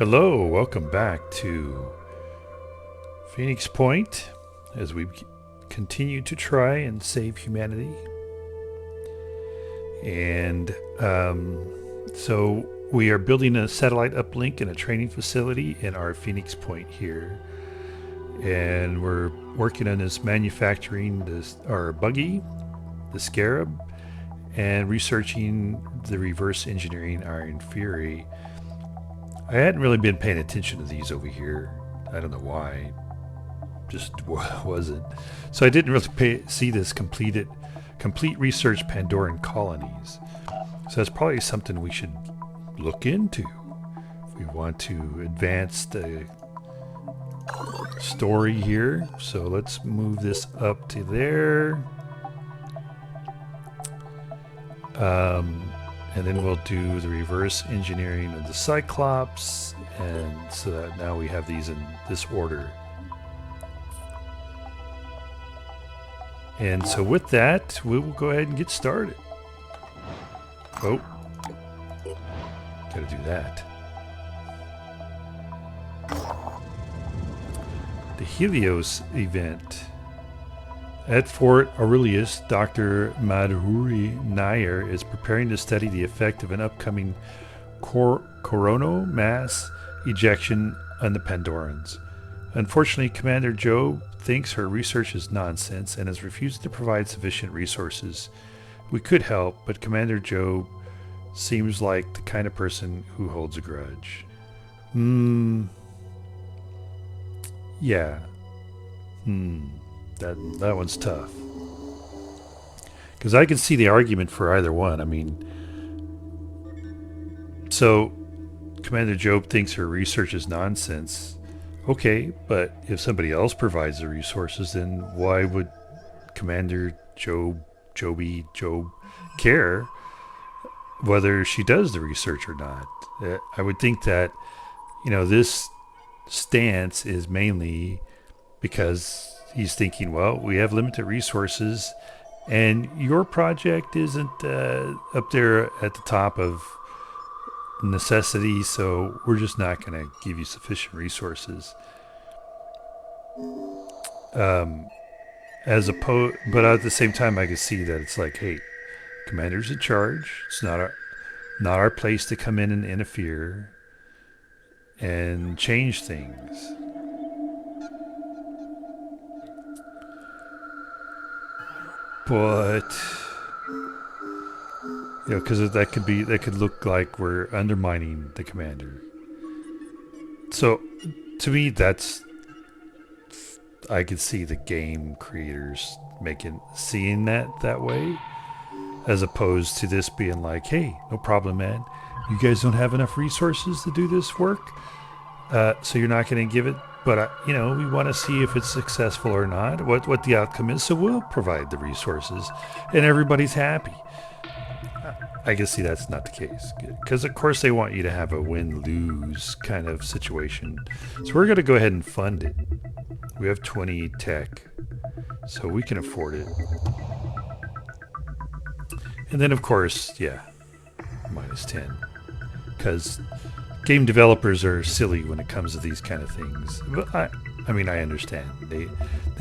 Hello, welcome back to Phoenix Point as we continue to try and save humanity. And so we are building a satellite uplink and a training facility in our Phoenix Point here. And we're working on this manufacturing our buggy, the Scarab, and researching the reverse engineering Iron Fury. I hadn't really been paying attention to these over here. I don't know why. Just wasn't. So I didn't really see this complete research Pandoran colonies. So that's probably something we should look into if we want to advance the story here. So let's move this up to there. And then we'll do the reverse engineering of the Cyclops, and so that now we have these in this order. And so with that, we will go ahead and get started. Oh, gotta do that. The Helios event. At Fort Aurelius, Dr. Madhuri Nair is preparing to study the effect of an upcoming coronal mass ejection on the Pandorans. Unfortunately, Commander Joe thinks her research is nonsense and has refused to provide sufficient resources. We could help, but Commander Joe seems like the kind of person who holds a grudge. Yeah. That one's tough. Because I can see the argument for either one. I mean, so Commander Job thinks her research is nonsense. Okay, but if somebody else provides the resources, then why would Commander Job care whether she does the research or not? I would think that, this stance is mainly because he's thinking, well, we have limited resources, and your project isn't up there at the top of necessity, so we're just not going to give you sufficient resources. But at the same time, I can see that it's like, hey, Commander's in charge. It's not our place to come in and interfere and change things. But because that could look like we're undermining the commander. So to me, I could see the game creators seeing that way, as opposed to this being like, hey, no problem, man. You guys don't have enough resources to do this work, so you're not going to give it. But, we want to see if it's successful or not, what the outcome is, so we'll provide the resources, and everybody's happy. I can see that's not the case, because, of course, they want you to have a win-lose kind of situation. So we're going to go ahead and fund it. We have 20 tech, so we can afford it. And then, of course, minus 10, because game developers are silly when it comes to these kind of things. But I understand. They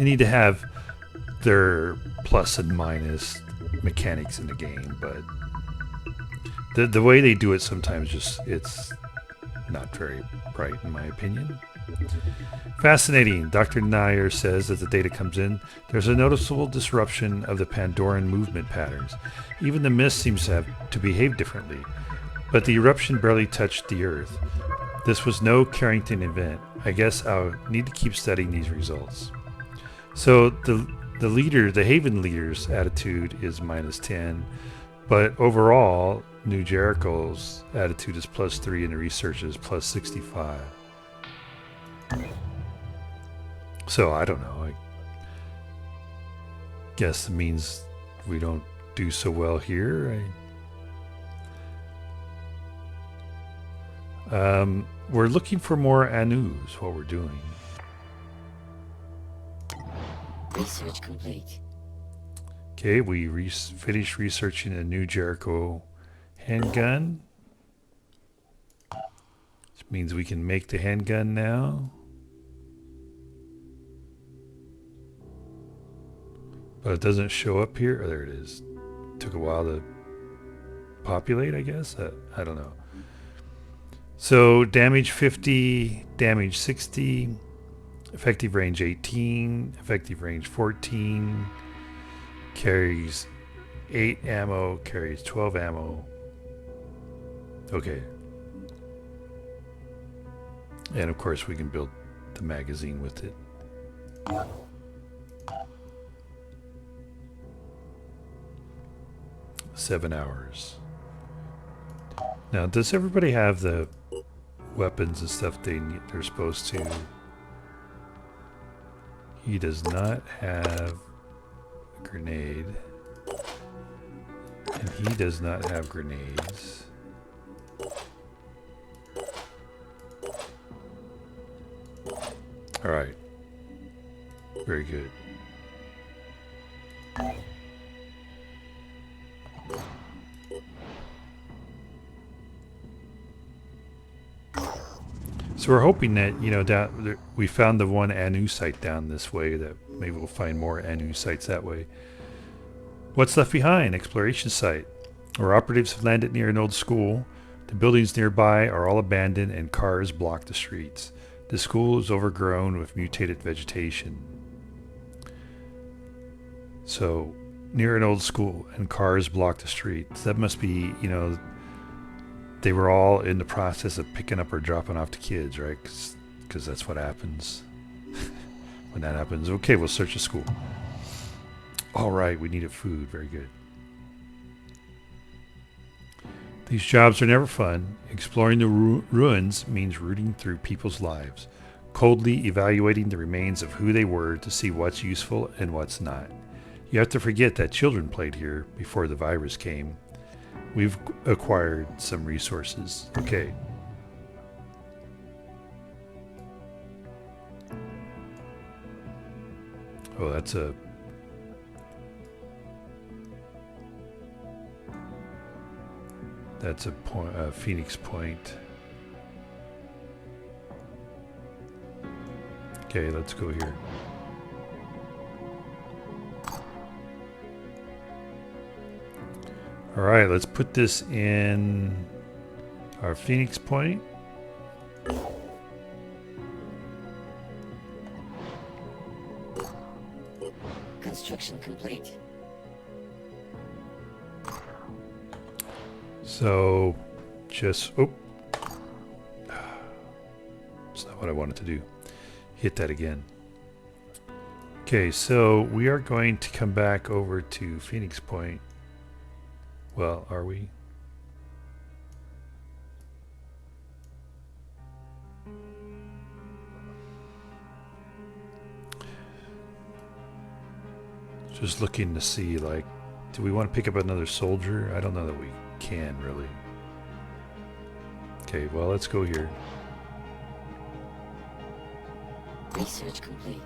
need to have their plus and minus mechanics in the game, but the way they do it sometimes it's not very bright, in my opinion. Fascinating. Dr. Nair says as the data comes in, there's a noticeable disruption of the Pandoran movement patterns. Even the mist seems to behave differently. But the eruption barely touched the Earth. This was no Carrington event. I guess I'll need to keep studying these results. So the Haven leader's attitude is minus 10, but overall, New Jericho's attitude is plus 3 and the research is plus 65. So I don't know. I guess it means we don't do so well here. We're looking for more Anus, what we're doing. Research complete. Okay, we finished researching a new Jericho handgun. It's Means we can make the handgun now. But it doesn't show up here. Oh, there it is. Took a while to populate, I guess. I don't know. So damage 50, damage 60, effective range 18, effective range 14, carries 8 ammo, carries 12 ammo. Okay. And of course we can build the magazine with it. $7 hours. Now, does everybody have the weapons and stuff they're supposed to? He does not have a grenade. And he does not have grenades. Alright. Very good. So we're hoping that, you know, we found the one Anu site down this way, that maybe we'll find more Anu sites that way. What's left behind? Exploration site. Our operatives have landed near an old school. The buildings nearby are all abandoned and cars block the streets. The school is overgrown with mutated vegetation. So, near an old school and cars block the streets. That must be, you know, they were all in the process of picking up or dropping off the kids, right? Because that's what happens when that happens. Okay, we'll search the school. All right, we needed food. Very good. These jobs are never fun. Exploring the ruins means rooting through people's lives, coldly evaluating the remains of who they were to see what's useful and what's not. You have to forget that children played here before the virus came. We've acquired some resources. Okay. Oh, that's a... That's a point, Phoenix Point. Okay, let's go here. All right, let's put this in our Phoenix Point. Construction complete. So, just, oh, that's not what I wanted to do. Hit that again. Okay, so we are going to come back over to Phoenix Point. Well, are we? Just looking to see, like, do we want to pick up another soldier? I don't know that we can, really. Okay, well, let's go here. Research complete.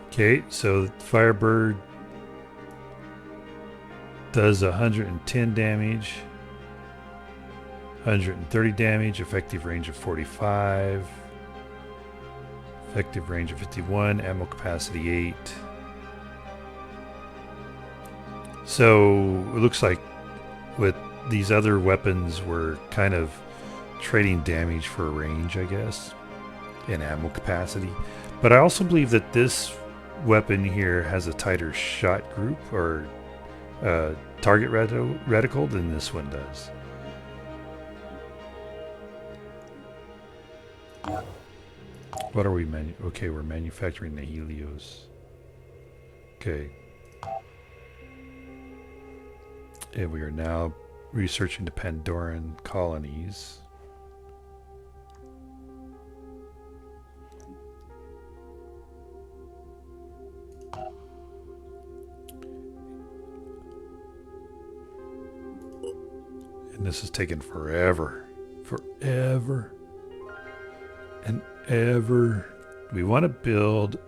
Okay, so Firebird does 110 damage, 130 damage, effective range of 45, effective range of 51, ammo capacity 8. So it looks like with these other weapons we're kind of trading damage for range, I guess, and ammo capacity. But I also believe that this weapon here has a tighter shot group or target reticle than this one does. What are we okay, we're manufacturing the Helios. Okay. And we are now researching the Pandoran colonies. And this is taking forever. Forever. And ever. We want to build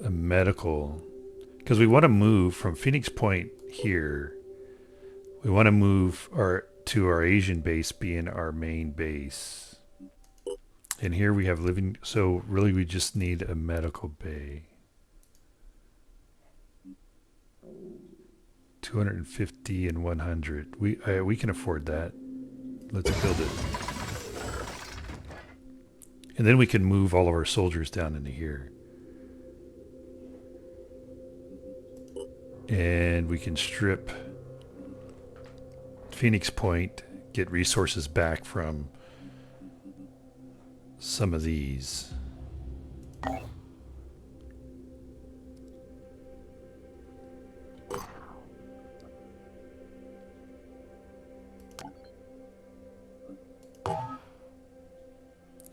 a medical, because we want to move from Phoenix Point here. We want to move to our Asian base being our main base. And here we have living, so really we just need a medical bay. 250 and 100. We can afford that. Let's build it. And then we can move all of our soldiers down into here. And we can strip Phoenix Point, get resources back from some of these.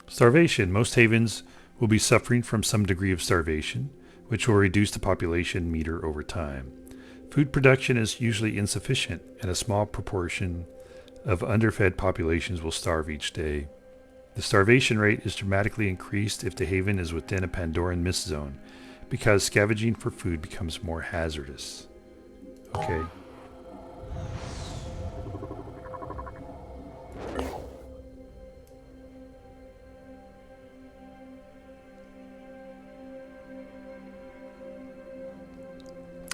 Starvation. Most havens will be suffering from some degree of starvation, which will reduce the population meter over time. Food production is usually insufficient, and a small proportion of underfed populations will starve each day. The starvation rate is dramatically increased if the haven is within a Pandoran mist zone, because scavenging for food becomes more hazardous. Okay.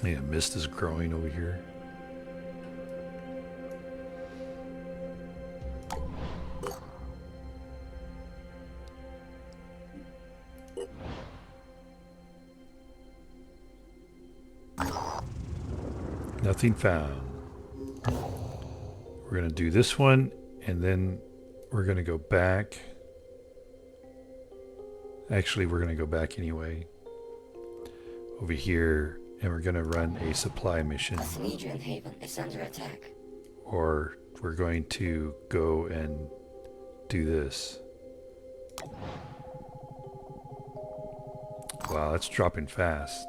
Yeah, mist is growing over here. Nothing found. We're going to do this one, and then we're going to go back. Actually, we're going to go back anyway. Over here. And we're going to run a supply mission. The Synedrion haven is under attack. Or we're going to go and do this. Wow, that's dropping fast.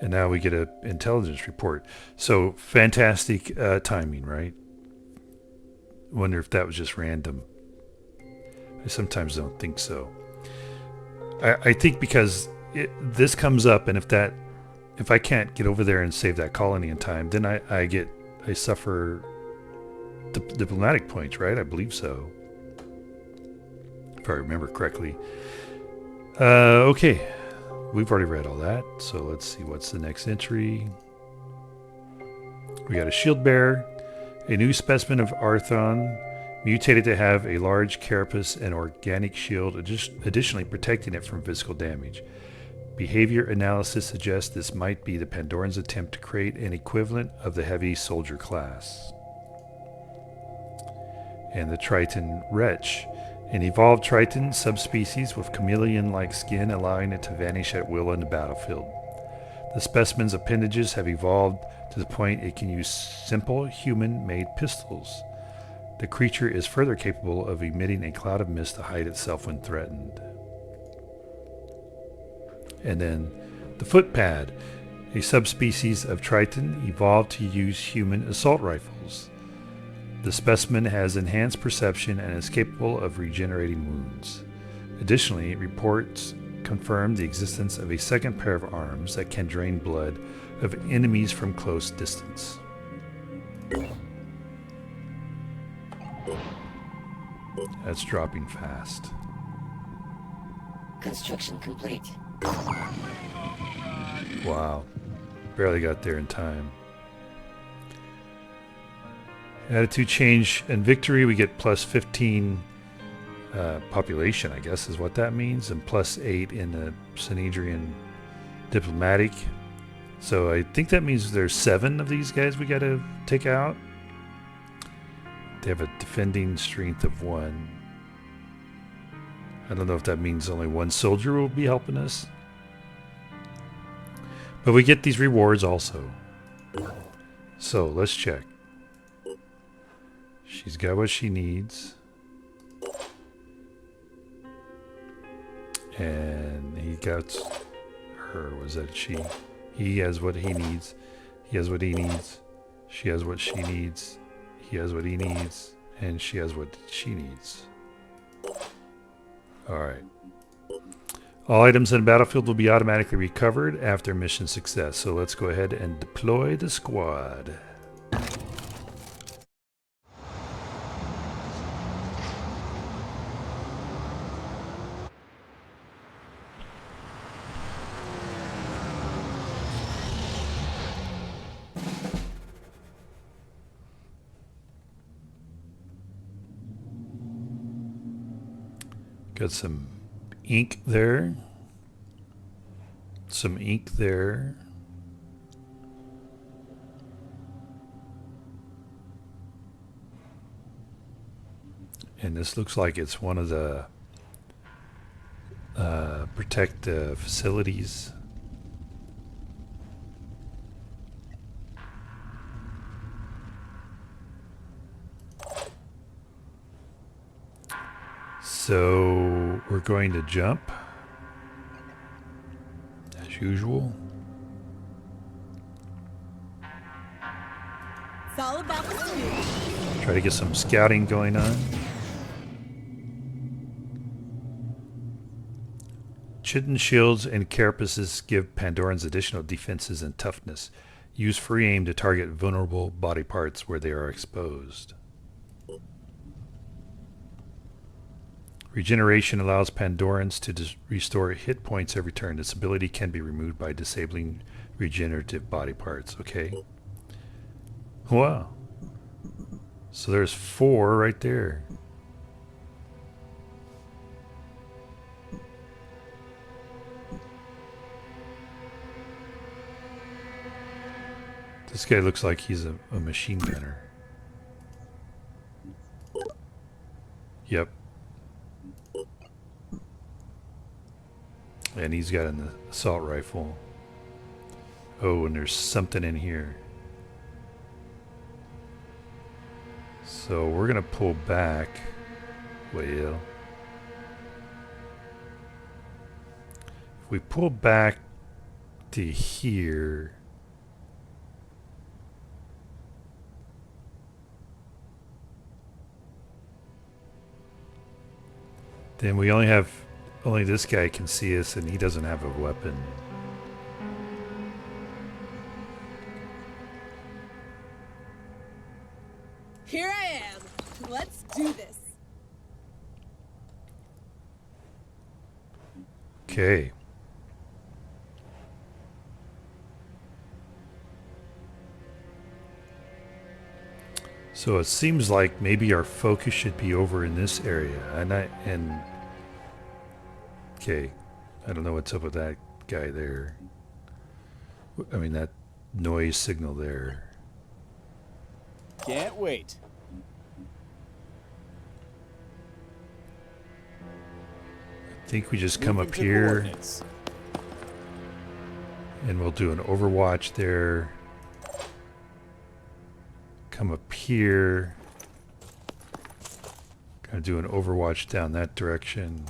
And now we get an intelligence report. So fantastic timing, right? Wonder if that was just random. I sometimes don't think so. I think because this comes up, and if I can't get over there and save that colony in time, then I suffer diplomatic points, right? I believe so, if I remember correctly. Okay, we've already read all that, so let's see what's the next entry. We got a shield bearer, a new specimen of Arthon, mutated to have a large carapace and organic shield, additionally protecting it from physical damage. Behavior analysis suggests this might be the Pandorans' attempt to create an equivalent of the heavy soldier class. And the Triton Wretch, an evolved Triton subspecies with chameleon-like skin, allowing it to vanish at will on the battlefield. The specimen's appendages have evolved to the point it can use simple human-made pistols. The creature is further capable of emitting a cloud of mist to hide itself when threatened. And then the Footpad, a subspecies of Triton evolved to use human assault rifles. The specimen has enhanced perception and is capable of regenerating wounds. Additionally, reports confirm the existence of a second pair of arms that can drain blood of enemies from close distance. That's dropping fast. Construction complete. Wow. Barely got there in time. Attitude change and victory, we get plus 15 population, I guess is what that means, and plus 8 in the Synedrion diplomatic. So I think that means there's 7 of these guys we got to take out. They have a defending strength of 1. I don't know if that means only 1 soldier will be helping us. But we get these rewards also. So let's check. She's got what she needs. And he got her. Was that she? He has what he needs. He has what he needs. She has what she needs. He has what he needs. And she has what she needs. Alright. All items in the battlefield will be automatically recovered after mission success. So let's go ahead and deploy the squad. Got some ink there. Some ink there. And this looks like it's one of the protect facilities. So we're going to jump as usual. It's all about the speed. Try to get some scouting going on. Chitin shields and carapaces give Pandorans additional defenses and toughness. Use free aim to target vulnerable body parts where they are exposed. Regeneration allows Pandorans to restore hit points every turn. This ability can be removed by disabling regenerative body parts. Okay. Wow. So there's 4 right there. This guy looks like he's a machine gunner. Yep. And he's got an assault rifle. Oh, and there's something in here. So we're going to pull back. Well, if we pull back to here, then we only this guy can see us, and he doesn't have a weapon. Here I am. Let's do this. Okay. So it seems like maybe our focus should be over in this area, okay, I don't know what's up with that guy there. I mean, that noise signal there. Can't wait. I think we just come Moving up to here coordinates. and we'll do an overwatch there. Come up here. Gonna do an overwatch down that direction.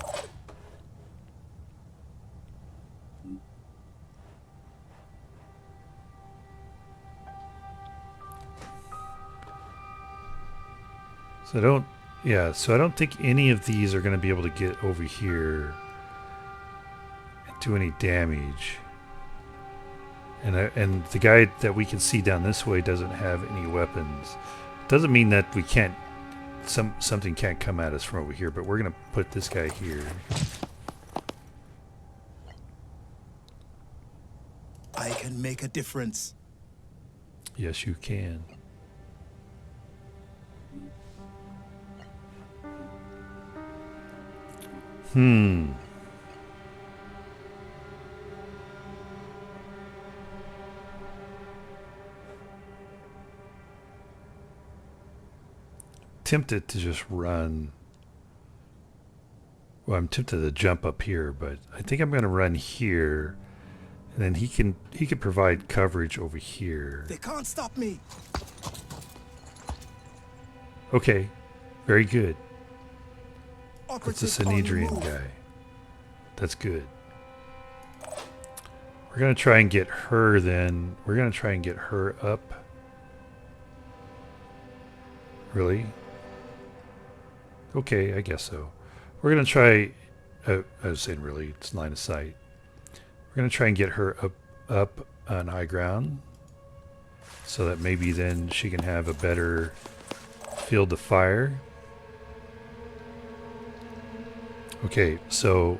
So I don't think any of these are going to be able to get over here and do any damage. And the guy that we can see down this way doesn't have any weapons. Doesn't mean that we can't, something can't come at us from over here, but we're going to put this guy here. I can make a difference. Yes, you can. Tempted to just run. Well, I'm tempted to jump up here, but I think I'm going to run here, and then he can provide coverage over here. They can't stop me. Okay, very good. That's a Operative on the Synedrion move. guy. That's good. We're going to try and get her then. We're going to try and get her up. Really? Okay, I guess so. We're going to try I was saying really, it's line of sight. We're going to try and get her up on high ground so that maybe then she can have a better field of fire. Okay, so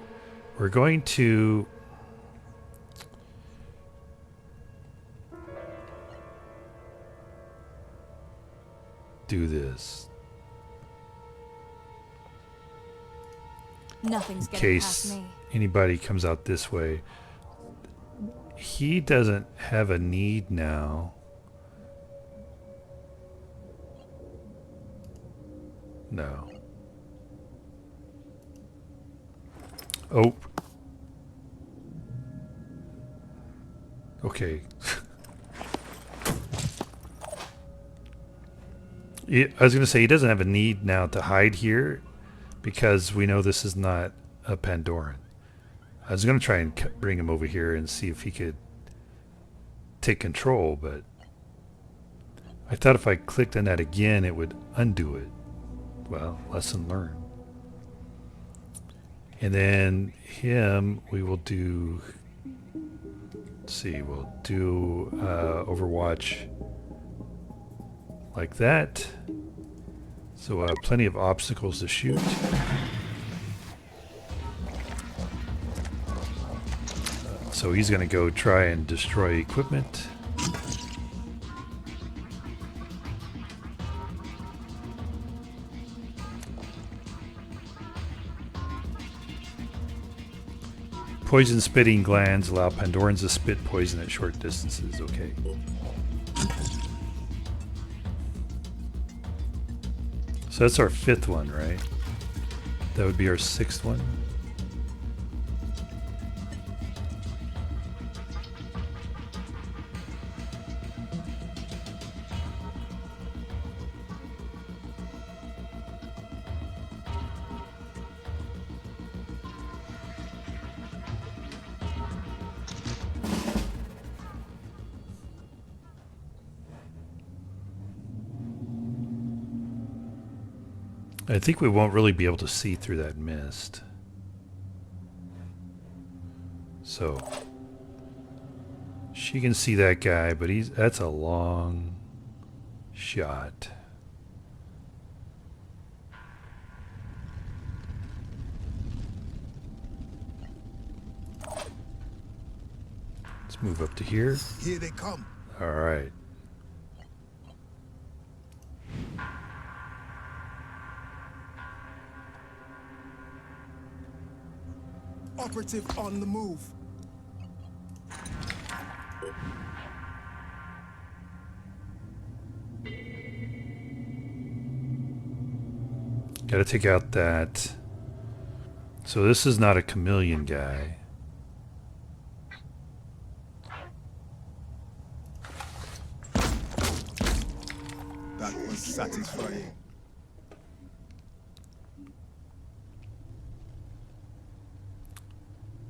we're going to do this Nothing's in getting past case me. anybody comes out this way. He doesn't have a need now. No. Oh. Okay. I was going to say he doesn't have a need now to hide here because we know this is not a Pandoran. I was going to try and bring him over here and see if he could take control, but I thought if I clicked on that again, it would undo it. Well, lesson learned. And then him, we will do, let's see, we'll do Overwatch like that. So plenty of obstacles to shoot. So he's going to go try and destroy equipment. Poison spitting glands allow Pandorans to spit poison at short distances. Okay. So that's our 5th one, right? That would be our 6th one. I think we won't really be able to see through that mist. So she can see that guy, but that's a long shot. Let's move up to here. Here they come. All right. Operative on the move. Got to take out that. So this is not a chameleon guy. That was satisfying.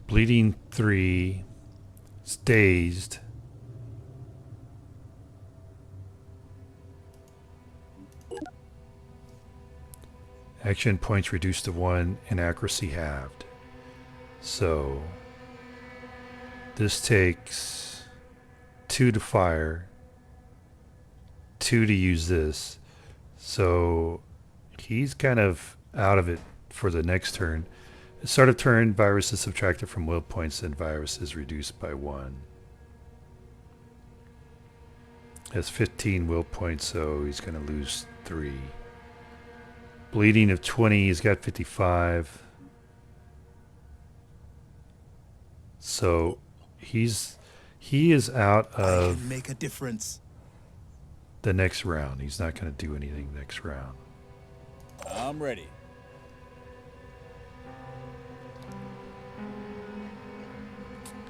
Bleeding 3. It's dazed. Action points reduced to 1 and accuracy halved. So this takes 2 to fire, 2 to use this. So he's kind of out of it for the next turn. At start of turn, virus is subtracted from will points and virus is reduced by 1. Has 15 will points, so he's going to lose 3. Bleeding of 20, he's got 55. So he is out I of can make a difference. the next round. He's not going to do anything next round. I'm ready.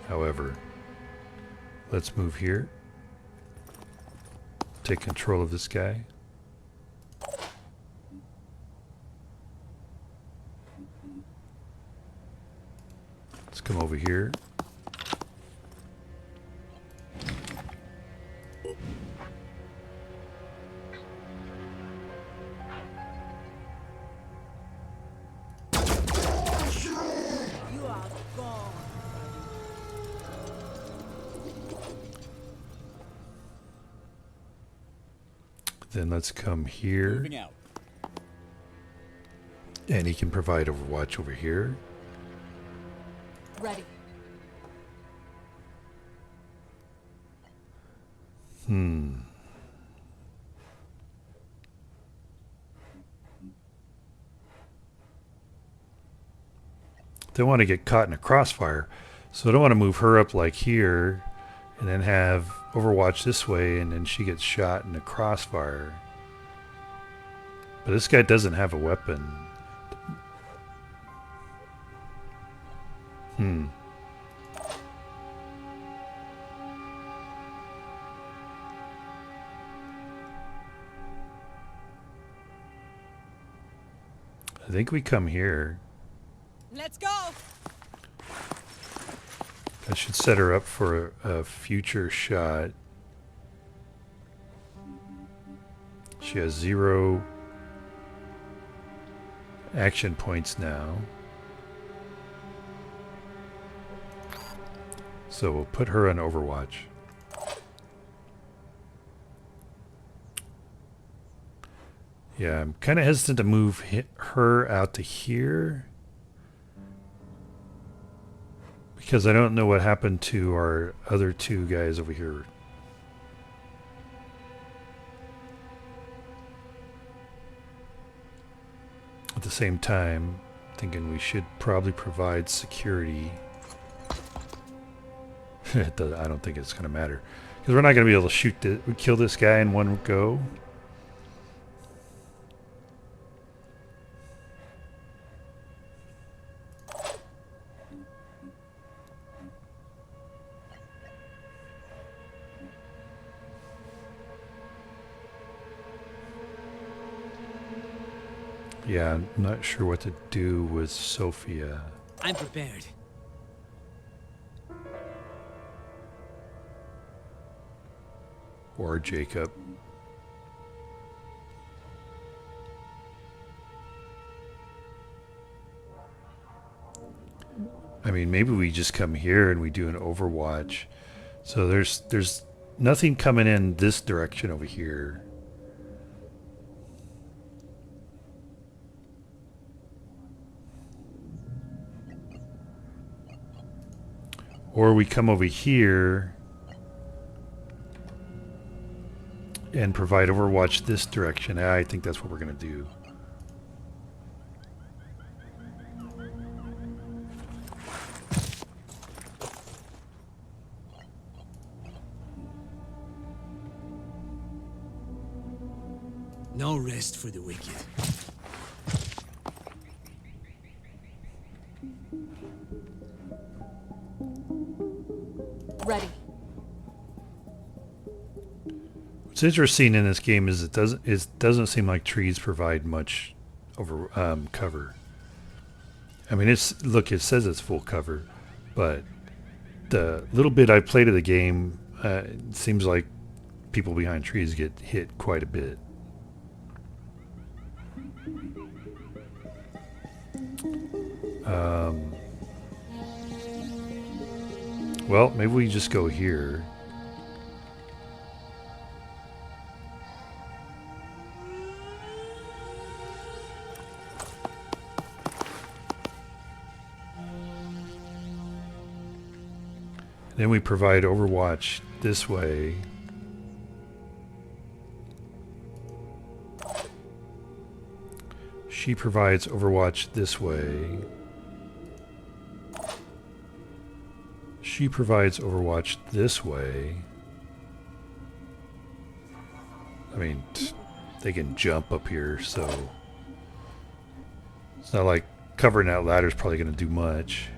However, let's move here. Take control of this guy. Let's come over here. Then let's come here. Moving out. And he can provide overwatch over here. Ready. Don't want to get caught in a crossfire. So I don't want to move her up like here and then have overwatch this way and then she gets shot in a crossfire. But this guy doesn't have a weapon. I think we come here. Let's go. I should set her up for a future shot. She has 0 action points now. So we'll put her on Overwatch. Yeah, I'm kind of hesitant to move her out to here. Because I don't know what happened to our other 2 guys over here. At the same time, thinking we should probably provide security. I don't think it's going to matter. Because we're not going to be able to kill this guy in one go. Yeah, I'm not sure what to do with Sophia. I'm prepared. Or Jacob. I mean, maybe we just come here and we do an Overwatch. So there's nothing coming in this direction over here. Or we come over here and provide Overwatch this direction. I think that's what we're going to do. No rest for the wicked. Ready. What's interesting in this game is it doesn't seem like trees provide much over cover. I mean, it says it's full cover, but the little bit I played of the game, it seems like people behind trees get hit quite a bit. Well, maybe we just go here. Then we provide Overwatch this way. She provides Overwatch this way. She provides Overwatch this way. I mean, they can jump up here, so it's not like covering that ladder is probably going to do much.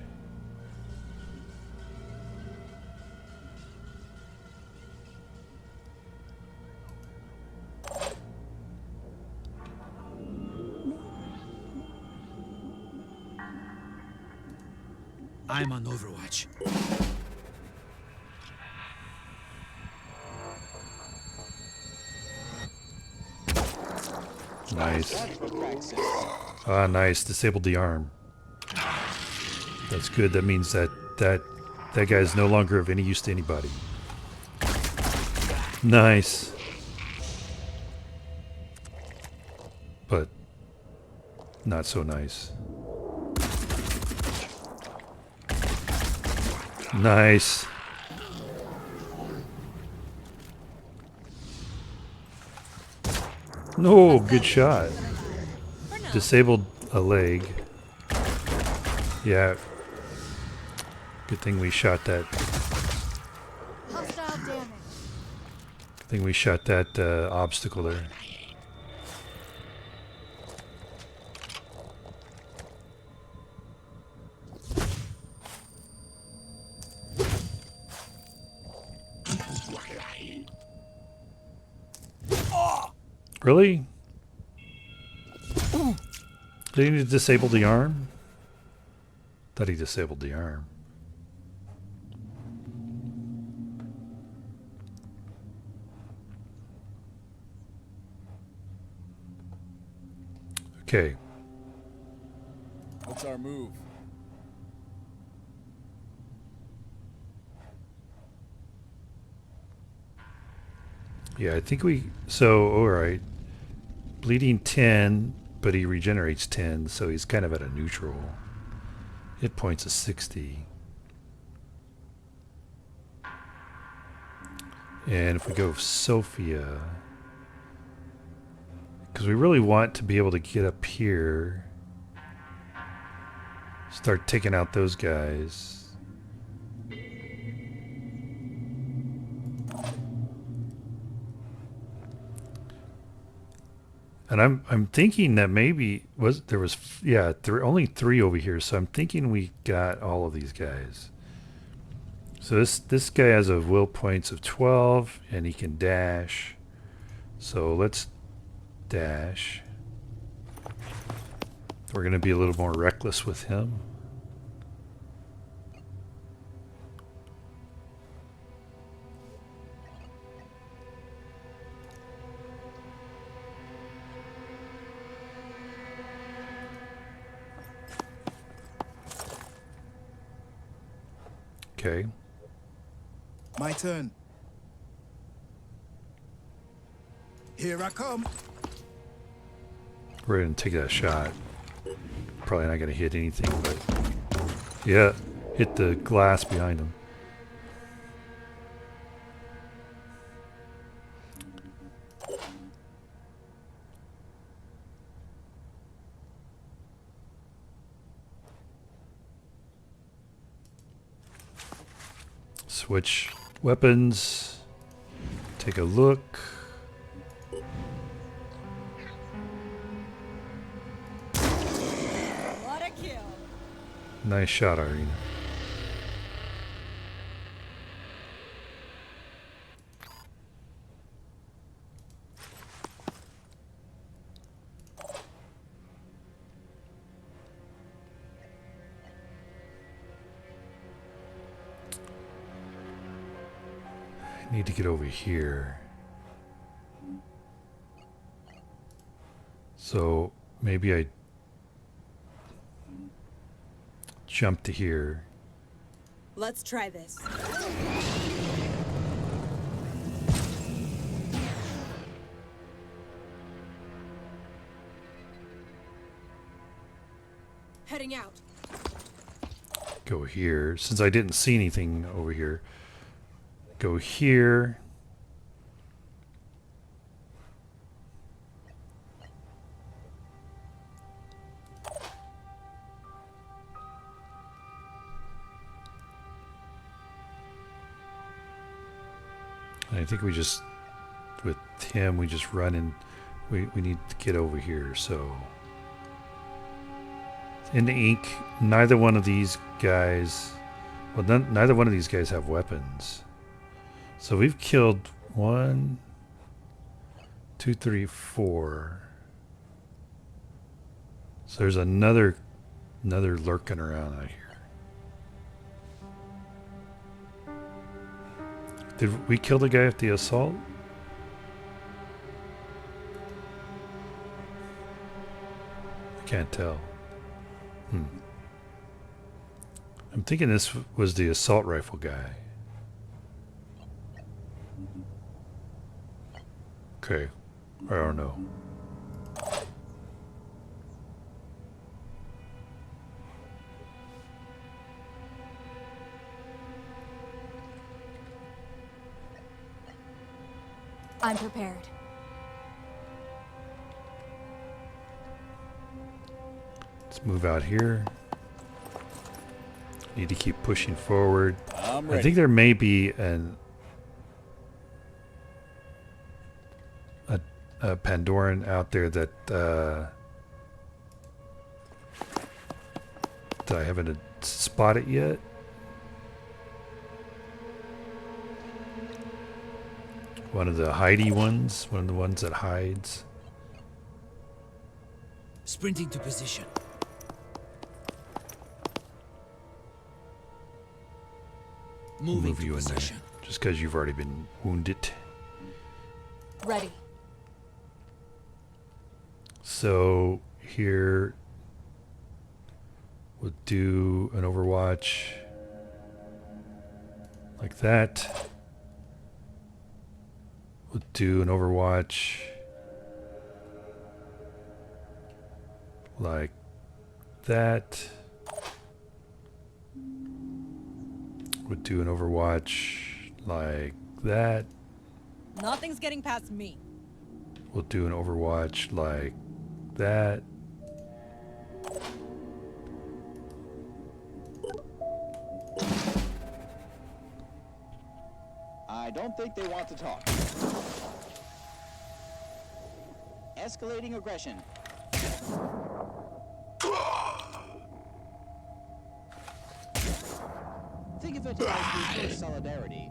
I'm on Overwatch. Nice. Ah, nice. Disabled the arm. That's good. That means that guy is no longer of any use to anybody. Nice. but not so nice. Nice. No, good shot. For now. Disabled a leg. Yeah. Good thing we shot that. Hostile damage. Good thing we shot that obstacle there. Really? Did he disable the arm? Thought he disabled the arm. Okay. What's our move? Yeah, I think we... So, alright. Bleeding 10, but he regenerates 10, so he's kind of at a neutral. Hit points of 60. And if we go Sophia... Because we really want to be able to get up here. Start taking out those guys. And I'm thinking that maybe there was only 3 over here, so I'm thinking we got all of these guys. So this guy has a will points of 12 and he can dash. So let's dash. We're going to be a little more reckless with him. Okay. My turn. Here I come. We're going to take that shot. Probably not going to hit anything, but yeah, hit the glass behind him. Switch weapons. Take a look. What a kill. Nice shot, Irene. I need to get over here. So maybe I jump to here. Let's try this. Heading out. Go here. Since I didn't see anything over here. Go here. I think we just, with him, we just run and we need to get over here, so. In the ink, neither one of these guys, well, neither one of these guys have weapons. So we've killed 1, 2, 3, 4. So there's another lurking around out here. Did we kill the guy at the assault? I can't tell. I'm thinking this was the assault rifle guy. Okay. I don't know. I'm prepared. Let's move out here. Need to keep pushing forward. I'm I ready. think there may be a Pandoran out there that I haven't spotted yet. One of the hidey ones, one of the ones that hides. Sprinting to position. We'll Moving move to you in there, position. just because you've already been wounded. Ready. So here we'll do an Overwatch like that. We'll do an Overwatch like that. We'll do an Overwatch like that. Nothing's getting past me. We'll do an Overwatch like that. I don't think they want to talk. Escalating aggression. Think of it as reverse solidarity.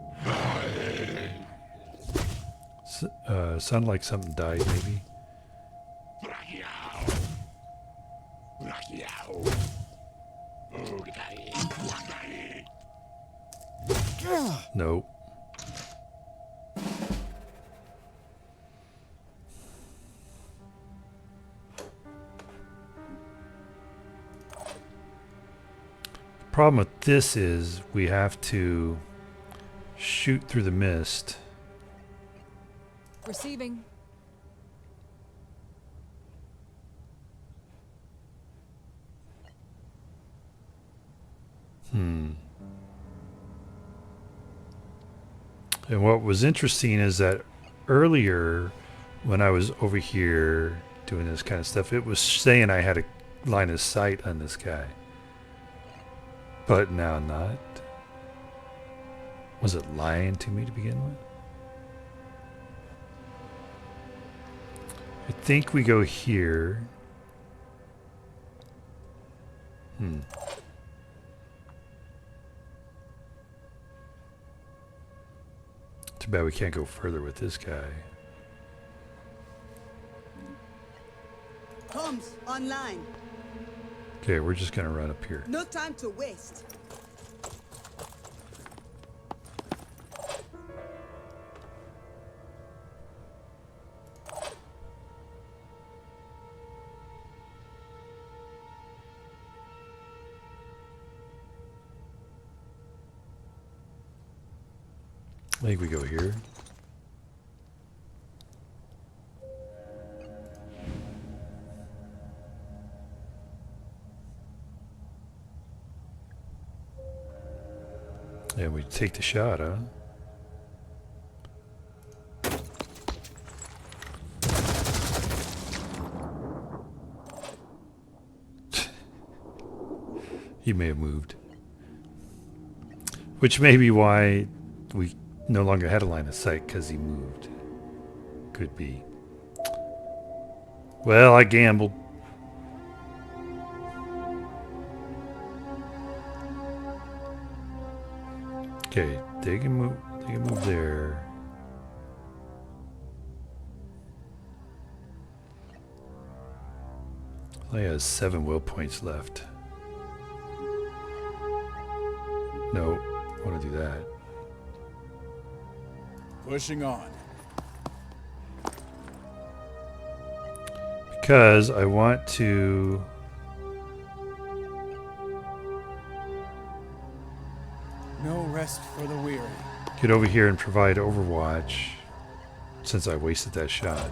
Sound like something died, maybe. Nope. Problem with this is we have to shoot through the mist. Receiving. And what was interesting is that earlier when I was over here doing this kind of stuff, it was saying I had a line of sight on this guy. But now not. Was it lying to me to begin with? I think we go here. Too bad we can't go further with this guy. Comms online. Okay, we're just gonna run up here. No time to waste. I think we go here. And we take the shot, huh? He may have moved. Which may be why we no longer had a line of sight, because he moved. Could be. Well, I gambled. Okay, they can move. They can move there. Only has 7 will points left. No, I want to do that. Pushing on. Because I want to No rest for the weary. get over here and provide Overwatch, since I wasted that shot.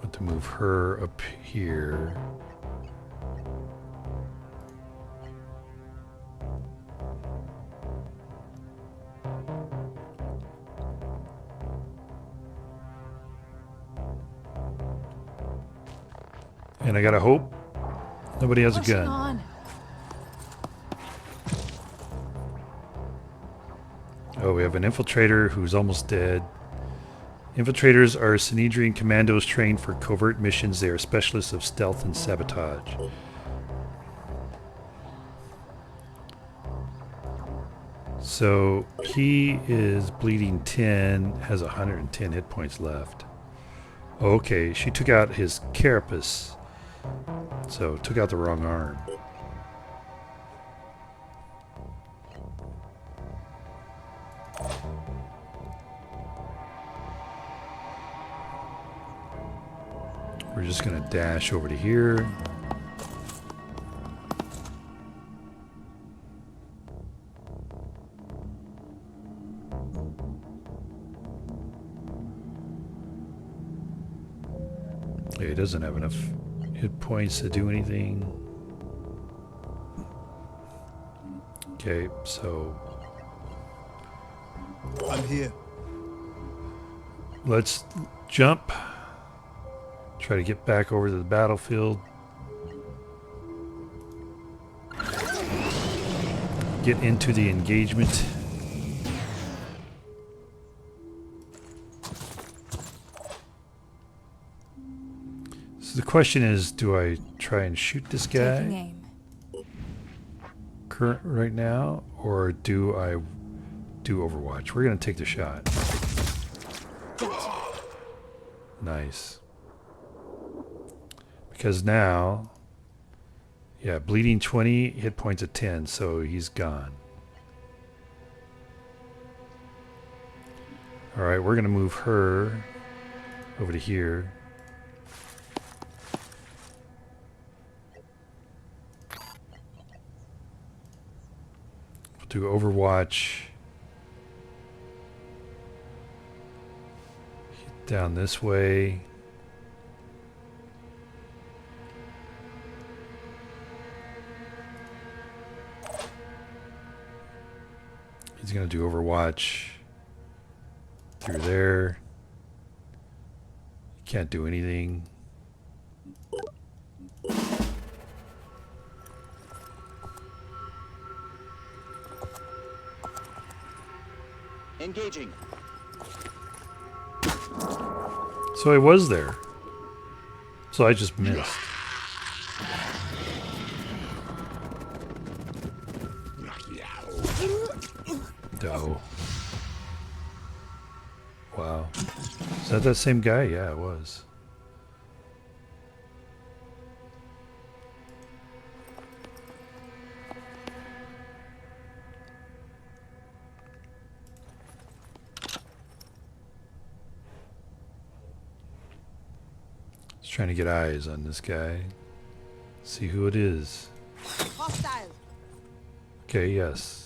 Want to move her up here. And I gotta hope nobody has a Pushing gun. on. Oh, we have an infiltrator who's almost dead. Infiltrators are Synedrion commandos trained for covert missions. They are specialists of stealth and sabotage. So he is bleeding 10, has 110 hit points left. Okay, she took out his carapace. So took out the wrong arm. We're just gonna dash over to here. Yeah, he doesn't have enough hit points to do anything. Okay, so I'm here. let's jump. Try to get back over to the battlefield. Get into the engagement. So the question is, do I try and shoot this Taking guy aim. current right now, or do I do Overwatch? We're gonna take the shot. Gotcha. Nice. Because now, yeah, bleeding 20, hit points at 10, so he's gone. Alright, we're going to move her over to here. We'll do Overwatch. Down this way. He's going to do Overwatch through there. Can't do anything. Engaging. So I was there. So I just missed. Oh. Wow. Is that same guy? Yeah, it was. Just trying to get eyes on this guy. See who it is. Hostile. Okay, yes.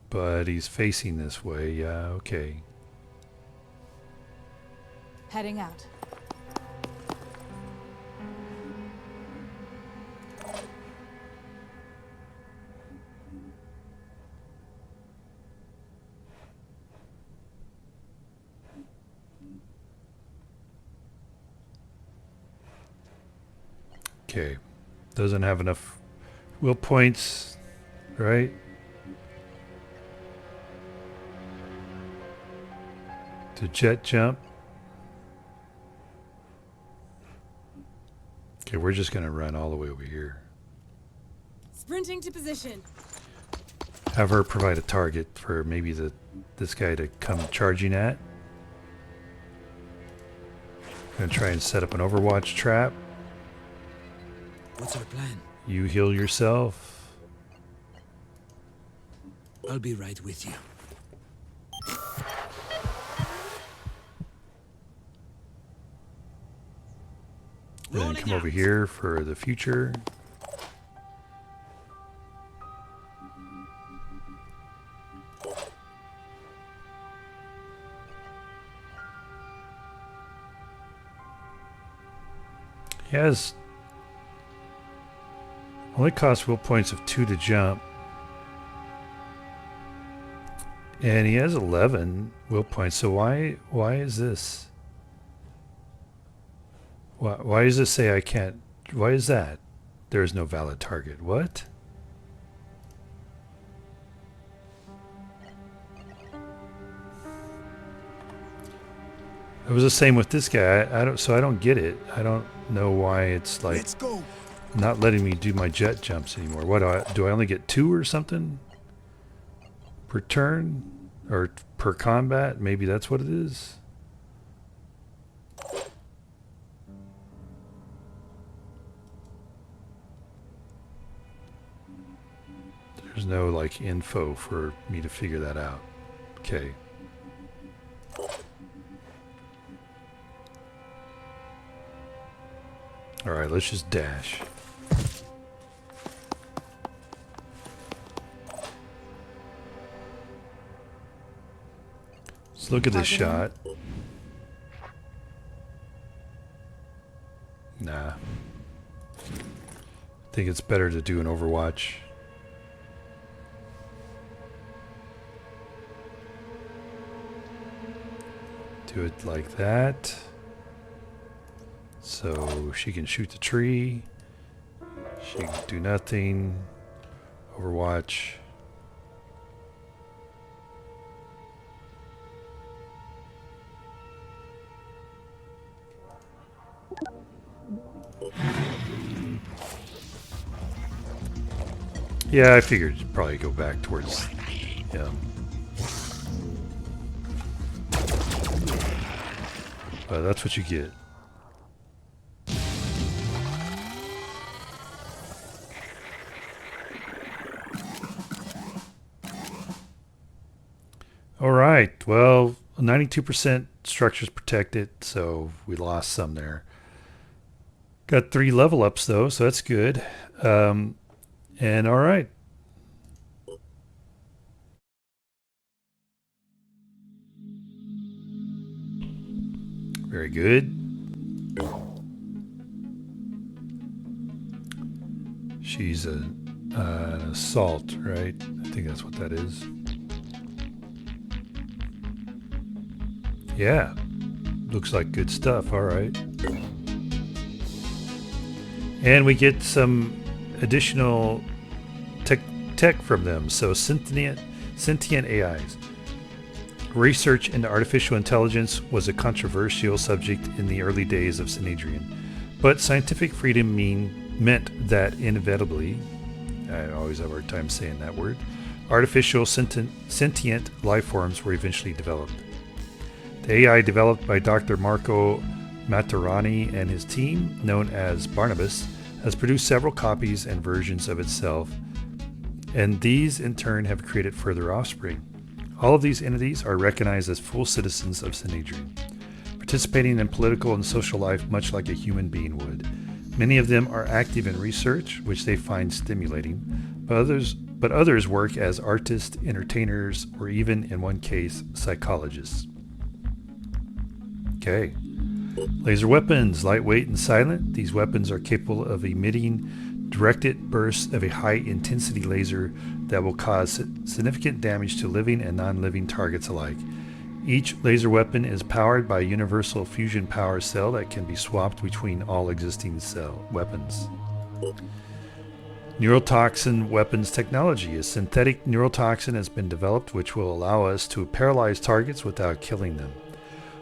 But he's facing this way. Yeah, okay. Heading out. Okay. Doesn't have enough will points, right? To jet jump. Okay, we're just gonna run all the way over here. Sprinting to position. Have her provide a target for maybe this guy to come charging at. Gonna try and set up an Overwatch trap. What's our plan? You heal yourself. I'll be right with you. Then come over here for the future. He has only costs will points of 2 to jump. And he has 11 will points. So why is this? Why does it say I can't? Why is that? There is no valid target. What? It was the same with this guy. I don't get it. I don't know why it's like Let's go. not letting me do my jet jumps anymore. What do I only get 2 or something per turn or per combat? Maybe that's what it is. There's no like info for me to figure that out. Okay. All right, let's just dash. Let's look at this shot. Nah. I think it's better to do an Overwatch. Do it like that. So she can shoot the tree. She can do nothing. Overwatch. Yeah, I figured you'd probably go back towards him. But that's what you get. All right. Well, 92% structures protected, so we lost some there. Got 3 level ups though, so that's good. And all right. Very good. She's an assault, right? I think that's what that is. Yeah. Looks like good stuff. All right. And we get some additional tech from them. So sentient AIs. Research into artificial intelligence was a controversial subject in the early days of Synedrion, but scientific freedom meant that inevitably, I always have a hard time saying that word, artificial sentient life forms were eventually developed. The AI developed by Dr. Marco Maturani and his team, known as Barnabas, has produced several copies and versions of itself, and these in turn have created further offspring. All of these entities are recognized as full citizens of Synedrion, participating in political and social life much like a human being would. Many of them are active in research, which they find stimulating, but others work as artists, entertainers, or even, in one case, psychologists. Okay. Laser weapons, lightweight and silent. These weapons are capable of emitting directed bursts of a high-intensity laser that will cause significant damage to living and non-living targets alike. Each laser weapon is powered by a universal fusion power cell that can be swapped between all existing weapons. Neurotoxin weapons technology. A synthetic neurotoxin has been developed which will allow us to paralyze targets without killing them.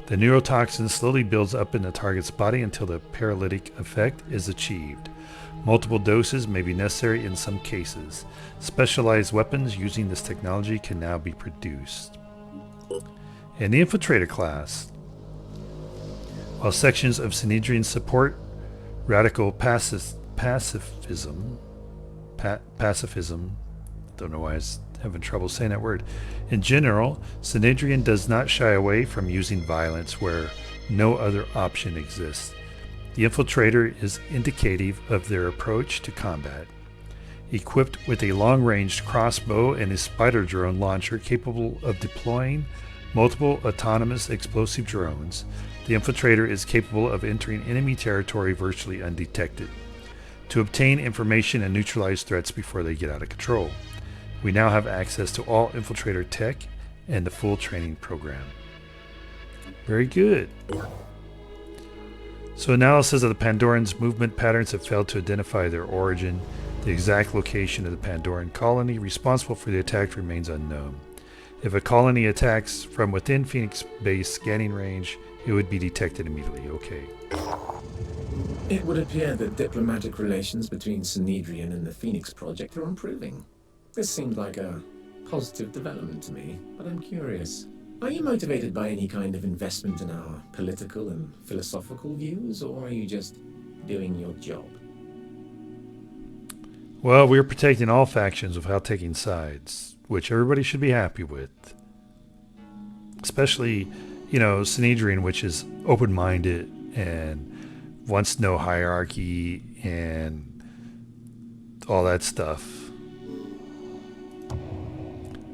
The neurotoxin slowly builds up in the target's body until the paralytic effect is achieved. Multiple doses may be necessary in some cases. Specialized weapons using this technology can now be produced. In the Infiltrator class, while sections of Synedrion support radical pacifism, don't know why I was having trouble saying that word. In general, Synedrion does not shy away from using violence where no other option exists. The Infiltrator is indicative of their approach to combat. Equipped with a long-range crossbow and a spider drone launcher capable of deploying multiple autonomous explosive drones, the infiltrator is capable of entering enemy territory virtually undetected to obtain information and neutralize threats before they get out of control. We now have access to all infiltrator tech and the full training program. Very good. So analysis of the Pandorans' movement patterns have failed to identify their origin. The exact location of the Pandoran colony responsible for the attack remains unknown. If a colony attacks from within Phoenix Base scanning range, it would be detected immediately. Okay. It would appear that diplomatic relations between Synedrion and the Phoenix Project are improving. This seemed like a positive development to me, but I'm curious. Are you motivated by any kind of investment in our political and philosophical views, or are you just doing your job? Well, we're protecting all factions without taking sides, which everybody should be happy with. Especially, Synedrion, which is open-minded and wants no hierarchy and all that stuff.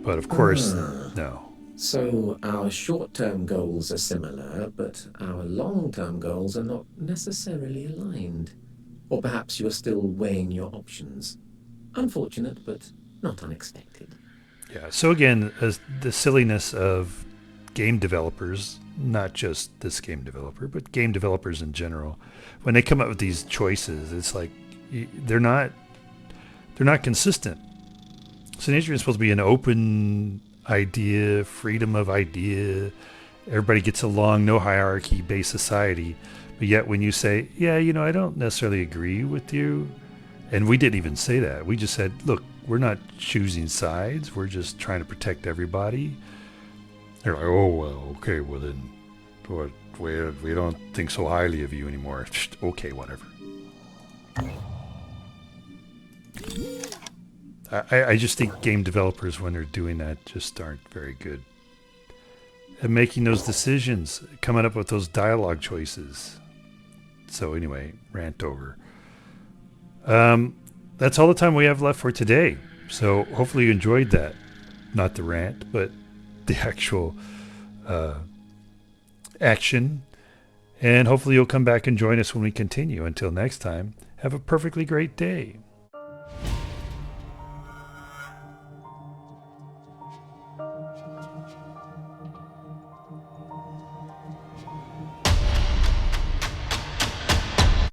But of course, no. So our short-term goals are similar, but our long-term goals are not necessarily aligned. Or perhaps you're still weighing your options. Unfortunate, but not unexpected. Yeah, so again, the silliness of game developers, not just this game developer, but game developers in general, when they come up with these choices, it's like they're not consistent. Synedrion is supposed to be an open idea, freedom of idea, everybody gets along, no hierarchy based society. But yet when you say, yeah, I don't necessarily agree with you, and we didn't even say that, we just said, look, we're not choosing sides, we're just trying to protect everybody. They're like, oh, well, okay, well then we don't think so highly of you anymore. Okay, whatever. I just think game developers, when they're doing that, just aren't very good at making those decisions, coming up with those dialogue choices. So anyway, rant over. That's all the time we have left for today. So hopefully you enjoyed that. Not the rant, but the actual action. And hopefully you'll come back and join us when we continue. Until next time, have a perfectly great day.